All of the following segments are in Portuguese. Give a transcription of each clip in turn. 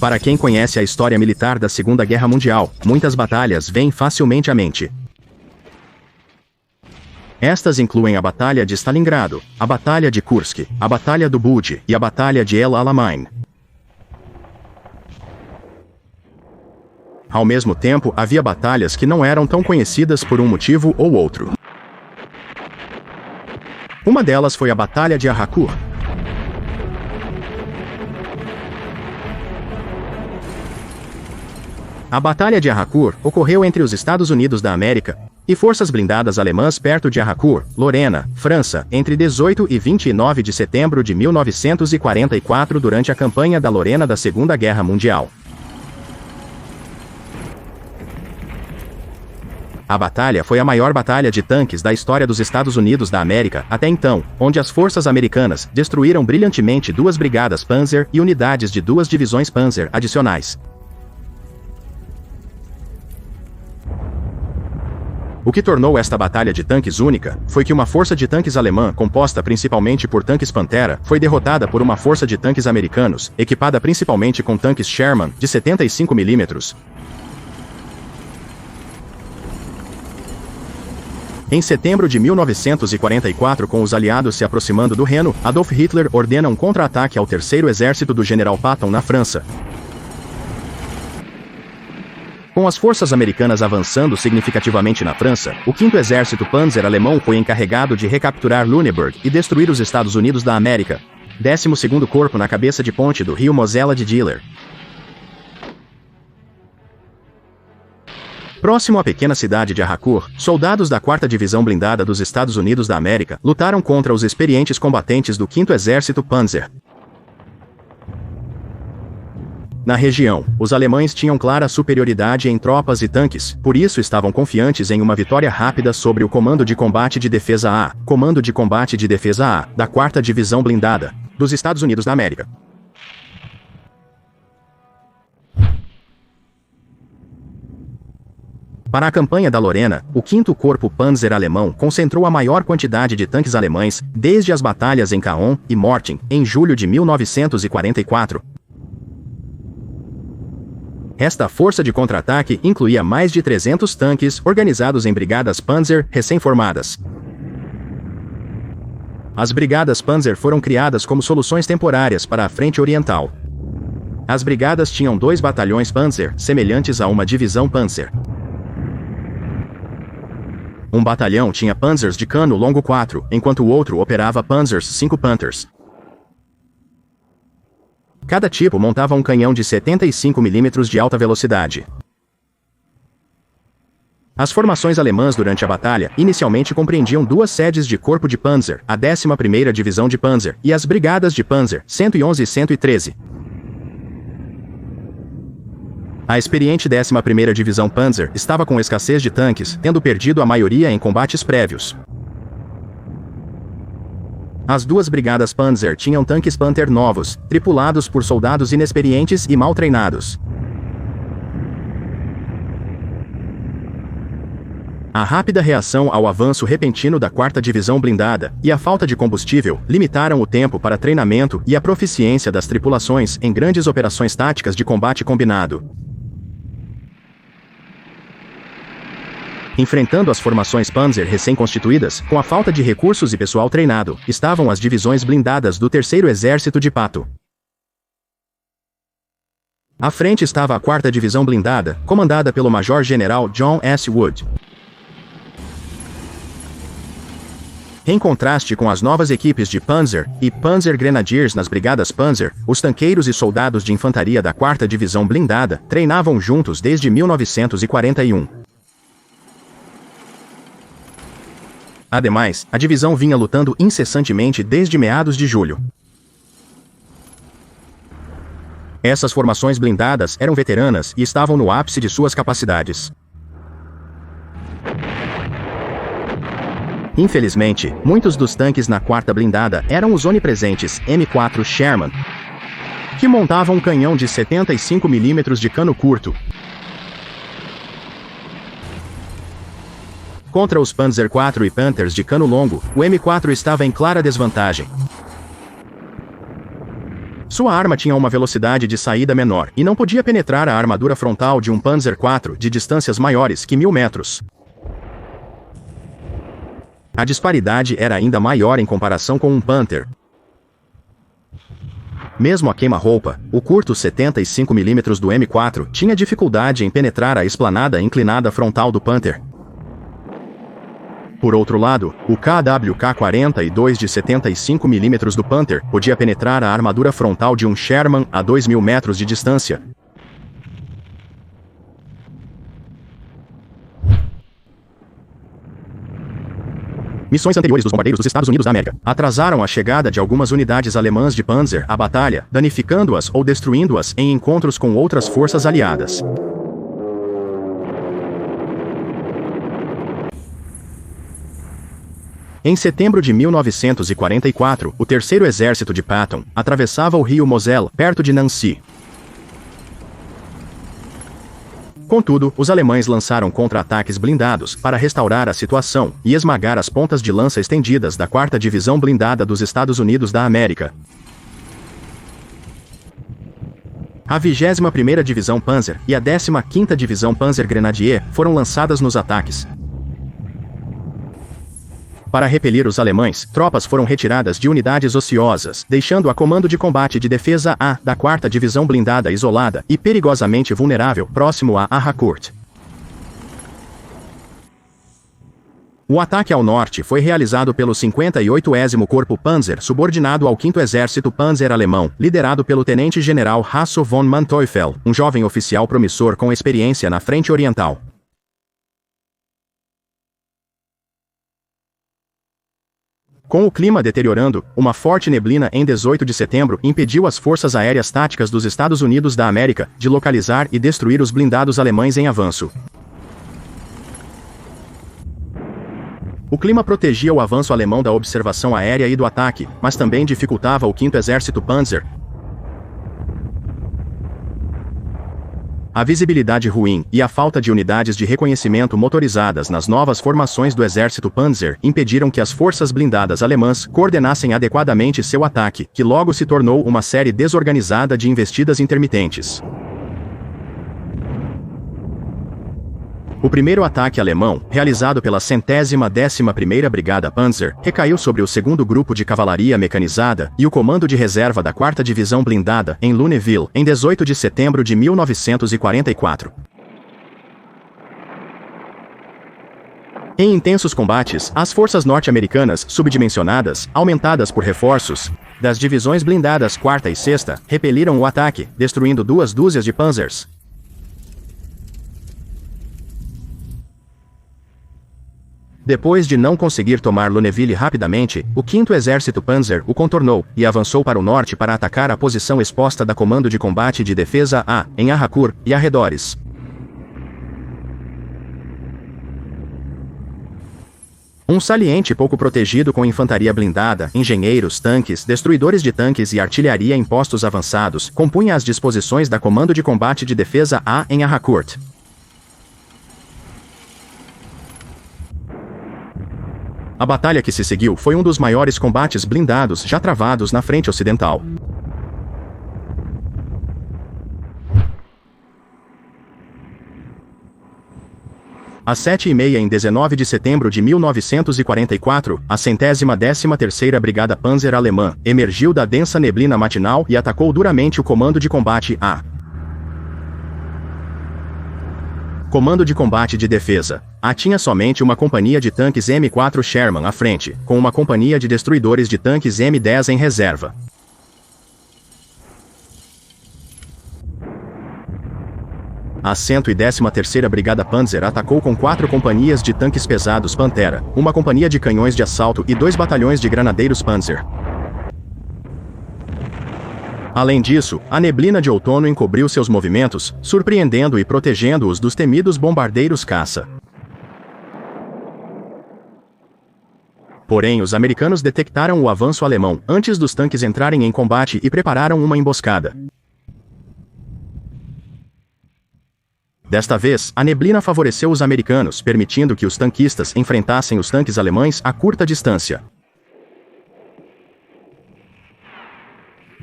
Para quem conhece a história militar da Segunda Guerra Mundial, muitas batalhas vêm facilmente à mente. Estas incluem a Batalha de Stalingrado, a Batalha de Kursk, a Batalha do Bulge e a Batalha de El Alamein. Ao mesmo tempo, havia batalhas que não eram tão conhecidas por um motivo ou outro. Uma delas foi a Batalha de Harrancourt. A Batalha de Harrancourt ocorreu entre os Estados Unidos da América e forças blindadas alemãs perto de Harrancourt, Lorena, França, entre 18 e 29 de setembro de 1944 durante a campanha da Lorena da Segunda Guerra Mundial. A batalha foi a maior batalha de tanques da história dos Estados Unidos da América até então, onde as forças americanas destruíram brilhantemente 2 brigadas Panzer e unidades de 2 divisões Panzer adicionais. O que tornou esta batalha de tanques única foi que uma força de tanques alemã, composta principalmente por tanques Pantera, foi derrotada por uma força de tanques americanos, equipada principalmente com tanques Sherman de 75 mm. Em setembro de 1944, com os aliados se aproximando do Reno, Adolf Hitler ordena um contra-ataque ao Terceiro Exército do General Patton na França. Com as forças americanas avançando significativamente na França, o 5º Exército Panzer alemão foi encarregado de recapturar Lüneburg e destruir os Estados Unidos da América. 12º Corpo na cabeça de ponte do rio Mosela de Diller. Próximo à pequena cidade de Harrancourt, soldados da 4ª Divisão Blindada dos Estados Unidos da América lutaram contra os experientes combatentes do 5º Exército Panzer. Na região, os alemães tinham clara superioridade em tropas e tanques, por isso estavam confiantes em uma vitória rápida sobre o Comando de Combate de Defesa A, Comando de Combate de Defesa A, da 4ª Divisão Blindada, dos Estados Unidos da América. Para a campanha da Lorena, o 5º Corpo Panzer alemão concentrou a maior quantidade de tanques alemães desde as batalhas em Caen e Mortain, em julho de 1944. Esta força de contra-ataque incluía mais de 300 tanques organizados em brigadas Panzer recém-formadas. As brigadas Panzer foram criadas como soluções temporárias para a frente oriental. As brigadas tinham 2 batalhões Panzer, semelhantes a uma divisão Panzer. Um batalhão tinha Panzers de cano longo 4, enquanto o outro operava Panzers 5 Panthers. Cada tipo montava um canhão de 75 mm de alta velocidade. As formações alemãs durante a batalha inicialmente compreendiam 2 sedes de corpo de Panzer, a 11ª Divisão de Panzer, e as brigadas de Panzer 111 e 113. A experiente 11ª Divisão Panzer estava com escassez de tanques, tendo perdido a maioria em combates prévios. As 2 brigadas Panzer tinham tanques Panther novos, tripulados por soldados inexperientes e mal treinados. A rápida reação ao avanço repentino da 4ª Divisão Blindada e a falta de combustível limitaram o tempo para treinamento e a proficiência das tripulações em grandes operações táticas de combate combinado. Enfrentando as formações Panzer recém-constituídas, com a falta de recursos e pessoal treinado, estavam as divisões blindadas do Terceiro Exército de Patton. À frente estava a 4ª Divisão Blindada, comandada pelo Major-General John S. Wood. Em contraste com as novas equipes de Panzer e Panzer Grenadiers nas brigadas Panzer, os tanqueiros e soldados de infantaria da 4ª Divisão Blindada treinavam juntos desde 1941. Ademais, a divisão vinha lutando incessantemente desde meados de julho. Essas formações blindadas eram veteranas e estavam no ápice de suas capacidades. Infelizmente, muitos dos tanques na 4ª Blindada eram os onipresentes M4 Sherman, que montavam um canhão de 75 mm de cano curto. Contra os Panzer IV e Panthers de cano longo, o M4 estava em clara desvantagem. Sua arma tinha uma velocidade de saída menor e não podia penetrar a armadura frontal de um Panzer IV de distâncias maiores que 1000 metros. A disparidade era ainda maior em comparação com um Panther. Mesmo a queima-roupa, o curto 75 mm do M4 tinha dificuldade em penetrar a esplanada inclinada frontal do Panther. Por outro lado, o KWK-42 de 75 mm do Panther podia penetrar a armadura frontal de um Sherman a 2000 metros de distância. Missões anteriores dos bombardeiros dos Estados Unidos da América atrasaram a chegada de algumas unidades alemãs de Panzer à batalha, danificando-as ou destruindo-as em encontros com outras forças aliadas. Em setembro de 1944, o Terceiro Exército de Patton atravessava o rio Moselle, perto de Nancy. Contudo, os alemães lançaram contra-ataques blindados para restaurar a situação e esmagar as pontas de lança estendidas da 4ª Divisão Blindada dos Estados Unidos da América. A 21ª Divisão Panzer e a 15ª Divisão Panzer Grenadier foram lançadas nos ataques. Para repelir os alemães, tropas foram retiradas de unidades ociosas, deixando a Comando de Combate de Defesa A da 4ª Divisão Blindada isolada e perigosamente vulnerável próximo a Harcourt. O ataque ao norte foi realizado pelo 58º Corpo Panzer, subordinado ao 5º Exército Panzer alemão, liderado pelo tenente-general Hasso von Manteuffel, um jovem oficial promissor com experiência na frente oriental. Com o clima deteriorando, uma forte neblina em 18 de setembro impediu as forças aéreas táticas dos Estados Unidos da América de localizar e destruir os blindados alemães em avanço. O clima protegia o avanço alemão da observação aérea e do ataque, mas também dificultava o 5º Exército Panzer. A visibilidade ruim e a falta de unidades de reconhecimento motorizadas nas novas formações do Exército Panzer impediram que as forças blindadas alemãs coordenassem adequadamente seu ataque, que logo se tornou uma série desorganizada de investidas intermitentes. O primeiro ataque alemão, realizado pela 111ª Brigada Panzer, recaiu sobre o 2º Grupo de Cavalaria Mecanizada e o Comando de Reserva da 4ª Divisão Blindada, em Lunéville, em 18 de setembro de 1944. Em intensos combates, as forças norte-americanas, subdimensionadas, aumentadas por reforços das divisões blindadas 4ª e 6ª, repeliram o ataque, destruindo 2 dúzias de Panzers. Depois de não conseguir tomar Lunéville rapidamente, o 5º Exército Panzer o contornou e avançou para o norte para atacar a posição exposta da Comando de Combate de Defesa A, em Harcourt e arredores. Um saliente pouco protegido com infantaria blindada, engenheiros, tanques, destruidores de tanques e artilharia em postos avançados, compunha as disposições da Comando de Combate de Defesa A, em Harcourt. A batalha que se seguiu foi um dos maiores combates blindados já travados na frente ocidental. Às 7h30 em 19 de setembro de 1944, a 113ª Brigada Panzer alemã emergiu da densa neblina matinal e atacou duramente o Comando de Combate A. Comando de Combate de Defesa A tinha somente uma companhia de tanques M4 Sherman à frente, com uma companhia de destruidores de tanques M10 em reserva. A 113ª Brigada Panzer atacou com 4 companhias de tanques pesados Pantera, uma companhia de canhões de assalto e 2 batalhões de granadeiros Panzer. Além disso, a neblina de outono encobriu seus movimentos, surpreendendo e protegendo-os dos temidos bombardeiros caça. Porém, os americanos detectaram o avanço alemão antes dos tanques entrarem em combate e prepararam uma emboscada. Desta vez, a neblina favoreceu os americanos, permitindo que os tanquistas enfrentassem os tanques alemães a curta distância.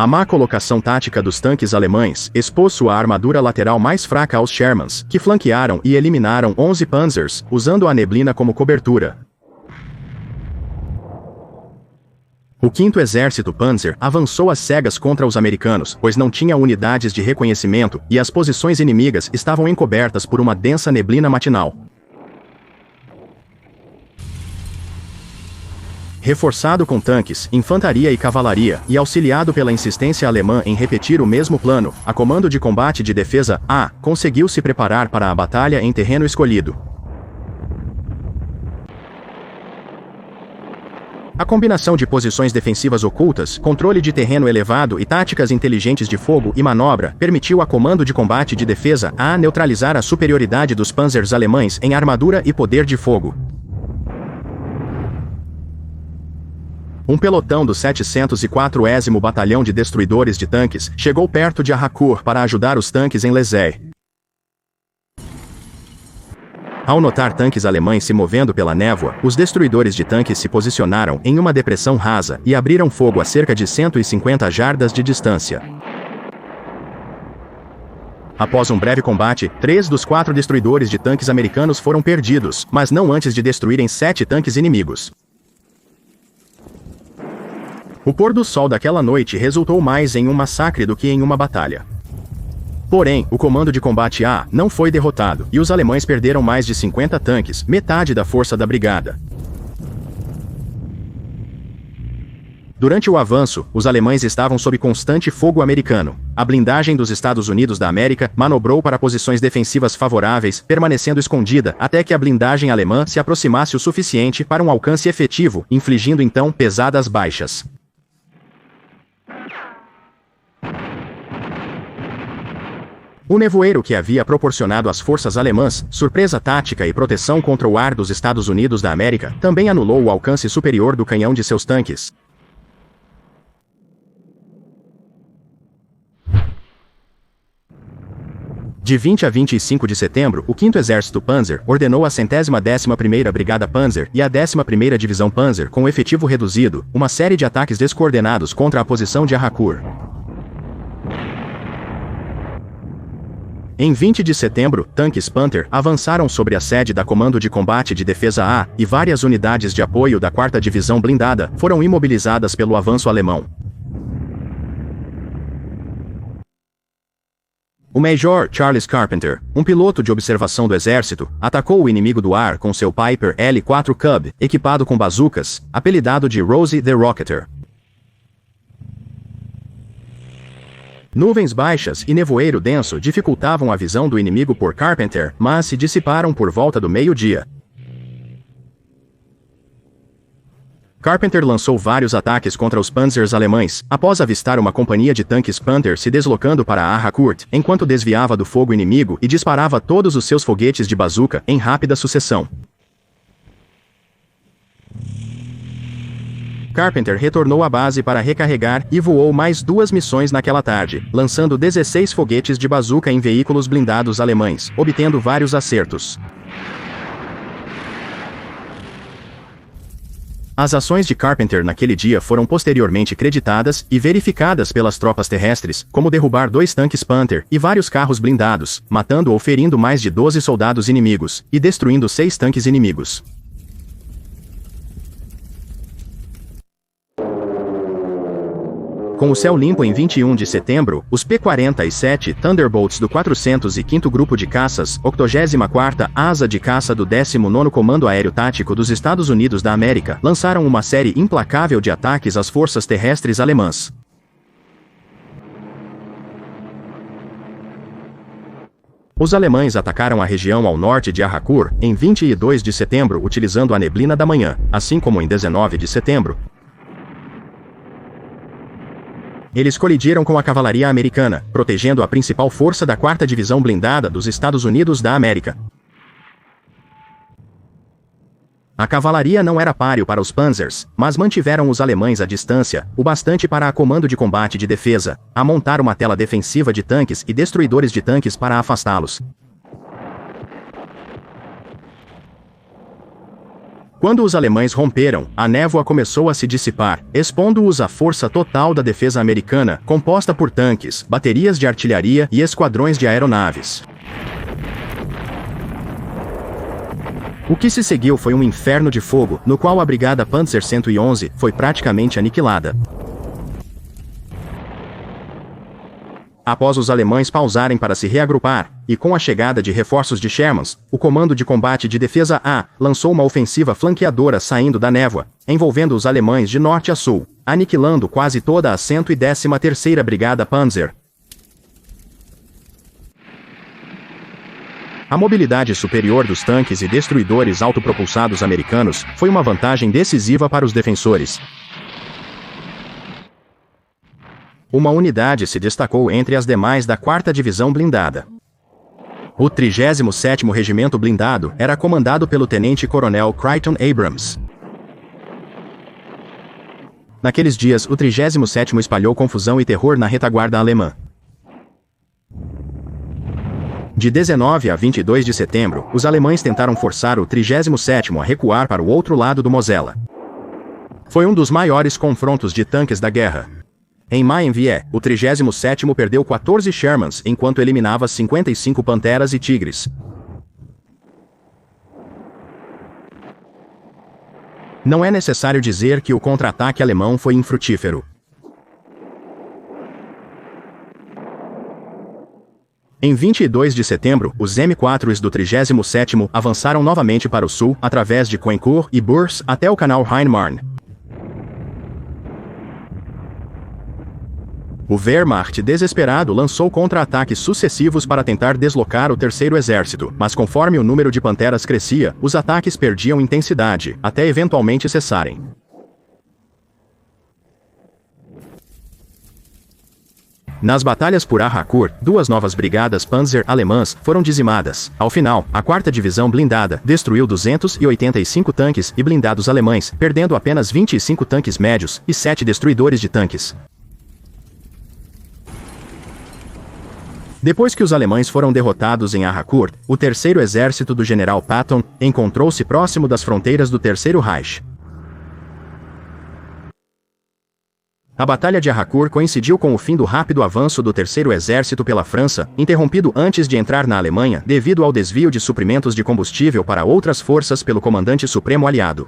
A má colocação tática dos tanques alemães expôs sua armadura lateral mais fraca aos Shermans, que flanquearam e eliminaram 11 Panzers, usando a neblina como cobertura. O 5º Exército Panzer avançou às cegas contra os americanos, pois não tinha unidades de reconhecimento e as posições inimigas estavam encobertas por uma densa neblina matinal. Reforçado com tanques, infantaria e cavalaria, e auxiliado pela insistência alemã em repetir o mesmo plano, a Comando de Combate de Defesa A conseguiu se preparar para a batalha em terreno escolhido. A combinação de posições defensivas ocultas, controle de terreno elevado e táticas inteligentes de fogo e manobra permitiu à Comando de Combate de Defesa A neutralizar a superioridade dos panzers alemães em armadura e poder de fogo. Um pelotão do 704º Batalhão de Destruidores de Tanques chegou perto de Harcourt para ajudar os tanques em Lezay. Ao notar tanques alemães se movendo pela névoa, os destruidores de tanques se posicionaram em uma depressão rasa e abriram fogo a cerca de 150 jardas de distância. Após um breve combate, 3 dos 4 destruidores de tanques americanos foram perdidos, mas não antes de destruírem 7 tanques inimigos. O pôr do sol daquela noite resultou mais em um massacre do que em uma batalha. Porém, o Comando de Combate A não foi derrotado, e os alemães perderam mais de 50 tanques, metade da força da brigada. Durante o avanço, os alemães estavam sob constante fogo americano. A blindagem dos Estados Unidos da América manobrou para posições defensivas favoráveis, permanecendo escondida até que a blindagem alemã se aproximasse o suficiente para um alcance efetivo, infligindo então pesadas baixas. O nevoeiro que havia proporcionado às forças alemãs surpresa tática e proteção contra o ar dos Estados Unidos da América também anulou o alcance superior do canhão de seus tanques. De 20 a 25 de setembro, o 5º Exército Panzer ordenou a 111ª Brigada Panzer e a 11ª Divisão Panzer com efetivo reduzido, uma série de ataques descoordenados contra a posição de Harcourt. Em 20 de setembro, tanques Panther avançaram sobre a sede da Comando de Combate de Defesa A, e várias unidades de apoio da 4ª Divisão Blindada foram imobilizadas pelo avanço alemão. O Major Charles Carpenter, um piloto de observação do exército, atacou o inimigo do ar com seu Piper L4 Cub, equipado com bazucas, apelidado de Rosie the Rocketer. Nuvens baixas e nevoeiro denso dificultavam a visão do inimigo por Carpenter, mas se dissiparam por volta do meio-dia. Carpenter lançou vários ataques contra os panzers alemães, após avistar uma companhia de tanques Panther se deslocando para Harcourt, enquanto desviava do fogo inimigo e disparava todos os seus foguetes de bazuca em rápida sucessão. Carpenter retornou à base para recarregar e voou mais 2 missões naquela tarde, lançando 16 foguetes de bazuca em veículos blindados alemães, obtendo vários acertos. As ações de Carpenter naquele dia foram posteriormente creditadas e verificadas pelas tropas terrestres, como derrubar 2 tanques Panther e vários carros blindados, matando ou ferindo mais de 12 soldados inimigos, e destruindo 6 tanques inimigos. Com o céu limpo em 21 de setembro, os P-47 Thunderbolts do 405º Grupo de Caças, 84ª Asa de Caça do 19º Comando Aéreo Tático dos Estados Unidos da América, lançaram uma série implacável de ataques às forças terrestres alemãs. Os alemães atacaram a região ao norte de Harcourt, em 22 de setembro utilizando a neblina da manhã, assim como em 19 de setembro. Eles colidiram com a cavalaria americana, protegendo a principal força da 4ª Divisão Blindada dos Estados Unidos da América. A cavalaria não era páreo para os Panzers, mas mantiveram os alemães à distância, o bastante para a Comando de Combate de Defesa, a montar uma tela defensiva de tanques e destruidores de tanques para afastá-los. Quando os alemães romperam, a névoa começou a se dissipar, expondo-os à força total da defesa americana, composta por tanques, baterias de artilharia e esquadrões de aeronaves. O que se seguiu foi um inferno de fogo, no qual a Brigada Panzer 111 foi praticamente aniquilada. Após os alemães pausarem para se reagrupar, e com a chegada de reforços de Sherman, o Comando de Combate de Defesa A lançou uma ofensiva flanqueadora saindo da névoa, envolvendo os alemães de norte a sul, aniquilando quase toda a 113ª Brigada Panzer. A mobilidade superior dos tanques e destruidores autopropulsados americanos foi uma vantagem decisiva para os defensores. Uma unidade se destacou entre as demais da 4ª Divisão Blindada. O 37º Regimento Blindado era comandado pelo Tenente-Coronel Crichton Abrams. Naqueles dias, o 37º espalhou confusão e terror na retaguarda alemã. De 19 a 22 de setembro, os alemães tentaram forçar o 37º a recuar para o outro lado do Mosela. Foi um dos maiores confrontos de tanques da guerra. Em Mainville, o 37º perdeu 14 Shermans enquanto eliminava 55 Panteras e Tigres. Não é necessário dizer que o contra-ataque alemão foi infrutífero. Em 22 de setembro, os M4s do 37º avançaram novamente para o sul, através de Coincourt e Bourse até o canal Rhein-Marne. O Wehrmacht, desesperado, lançou contra-ataques sucessivos para tentar deslocar o Terceiro Exército, mas conforme o número de Panteras crescia, os ataques perdiam intensidade, até eventualmente cessarem. Nas batalhas por Harcourt, 2 novas brigadas Panzer alemãs foram dizimadas. Ao final, a 4ª Divisão Blindada destruiu 285 tanques e blindados alemães, perdendo apenas 25 tanques médios e 7 destruidores de tanques. Depois que os alemães foram derrotados em Harcourt, o Terceiro Exército do General Patton encontrou-se próximo das fronteiras do Terceiro Reich. A Batalha de Harcourt coincidiu com o fim do rápido avanço do Terceiro Exército pela França, interrompido antes de entrar na Alemanha devido ao desvio de suprimentos de combustível para outras forças pelo Comandante Supremo Aliado.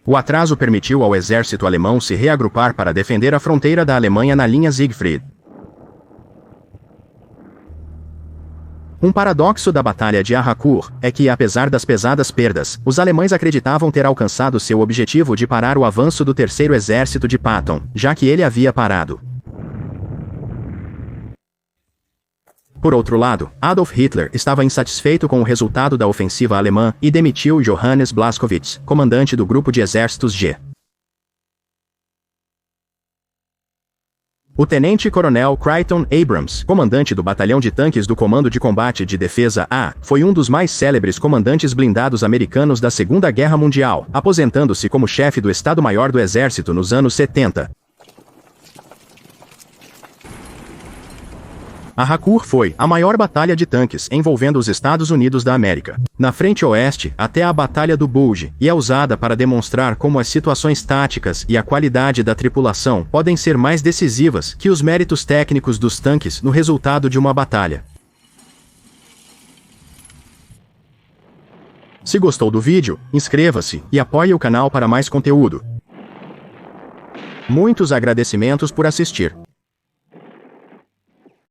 O atraso permitiu ao exército alemão se reagrupar para defender a fronteira da Alemanha na linha Siegfried. Um paradoxo da Batalha de Harcourt é que, apesar das pesadas perdas, os alemães acreditavam ter alcançado seu objetivo de parar o avanço do Terceiro Exército de Patton, já que ele havia parado. Por outro lado, Adolf Hitler estava insatisfeito com o resultado da ofensiva alemã e demitiu Johannes Blaskowitz, comandante do Grupo de Exércitos G. O tenente-coronel Crichton Abrams, comandante do batalhão de tanques do Comando de Combate de Defesa A, foi um dos mais célebres comandantes blindados americanos da Segunda Guerra Mundial, aposentando-se como chefe do Estado-Maior do Exército nos anos 70. A Harcourt foi a maior batalha de tanques envolvendo os Estados Unidos da América, na frente oeste até a Batalha do Bulge, e é usada para demonstrar como as situações táticas e a qualidade da tripulação podem ser mais decisivas que os méritos técnicos dos tanques no resultado de uma batalha. Se gostou do vídeo, inscreva-se e apoie o canal para mais conteúdo. Muitos agradecimentos por assistir.